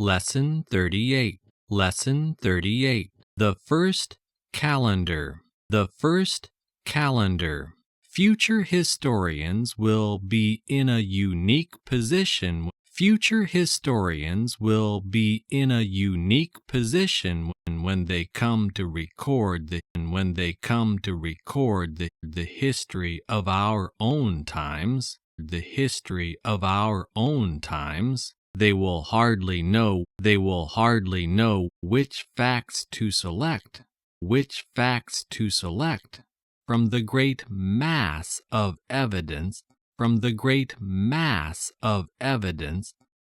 Lesson 38. Lesson 38. The first calendar. The first calendar. Future historians will be in a unique position. Future historians will be in a unique position when they come to record the history of our own times. The history of our own times. They will hardly know which facts to select. Which facts to select from the great mass of evidence,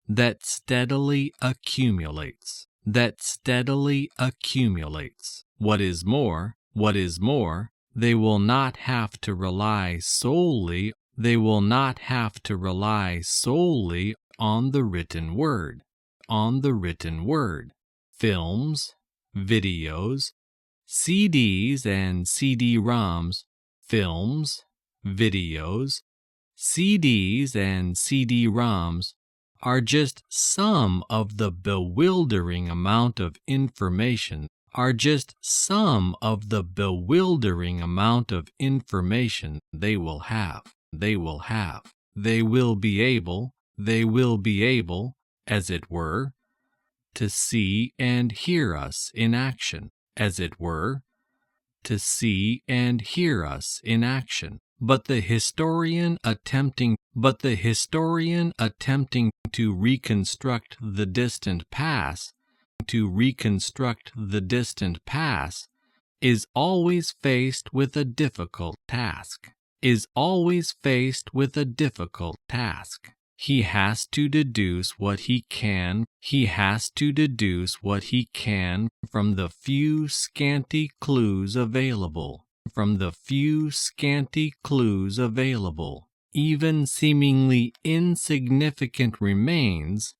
that steadily accumulates. What is more, they will not have to rely solely on the written word. Films, videos, CDs and CD-ROMs. Films, videos, CDs and CD-ROMs are just some of the bewildering amount of information they will have. They will be able, as it were, to see and hear us in action. But the historian attempting to reconstruct the distant past, is always faced with a difficult task. He has to deduce what he can. From the few scanty clues available. Even seemingly insignificant remains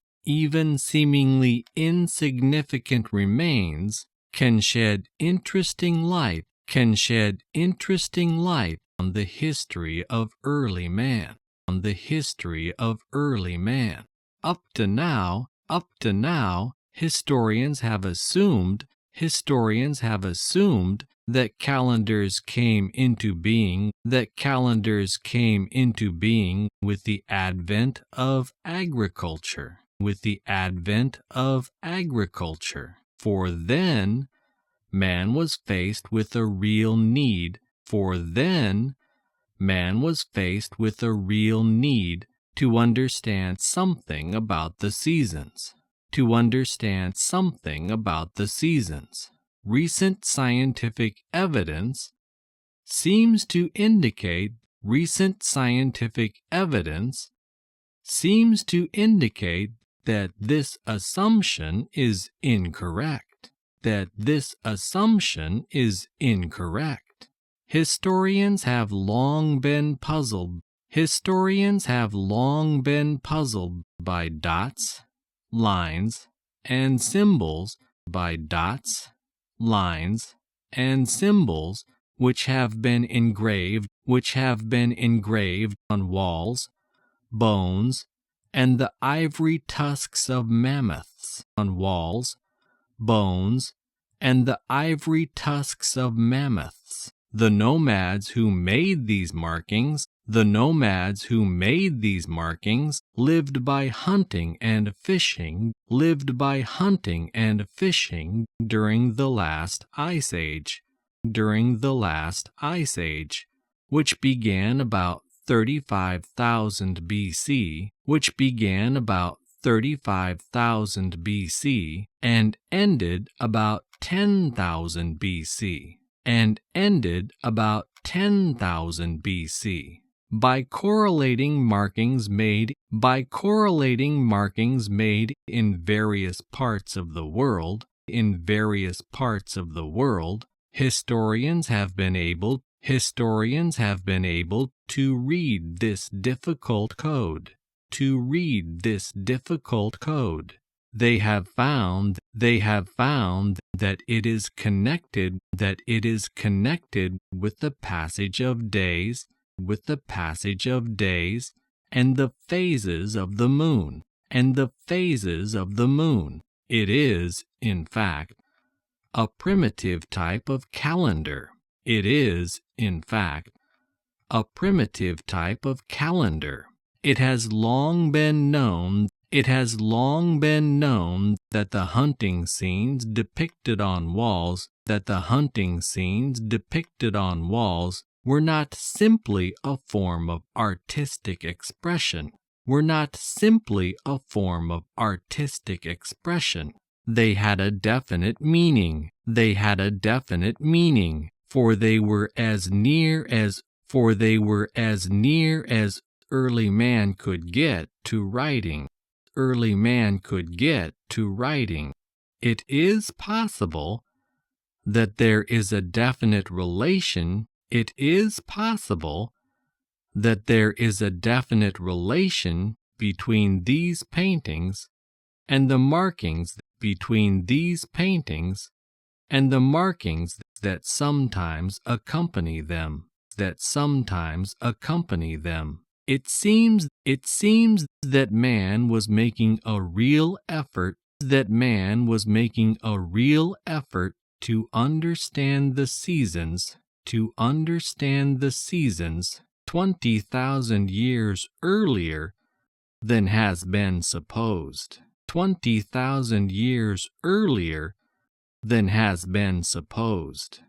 can shed interesting light on the history of early man. Up to now, historians have assumed that calendars came into being with the advent of agriculture. For then, man was faced with a real need. To understand something about the seasons. Recent scientific evidence seems to indicate that this assumption is incorrect. Historians have long been puzzled by dots, lines, and symbols, which have been engraved on walls, bones, and the ivory tusks of mammoths. The nomads who made these markings lived by hunting and fishing during the last ice age, which began about 35,000 BC, and ended about 10,000 BC. By correlating markings made in various parts of the world, historians have been able to read this difficult code. They have found that it is connected with the passage of days, and the phases of the moon, It is, in fact, a primitive type of calendar. It is, in fact, a primitive type of calendar. It has long been known that the hunting scenes depicted on walls were not simply a form of artistic expression. They had a definite meaning. For they were as near as early man could get to writing. It is possible that there is a definite relation between these paintings and the markings that sometimes accompany them. It seems that man was making a real effort to understand the seasons 20,000 years earlier than has been supposed. 20,000 years earlier than has been supposed.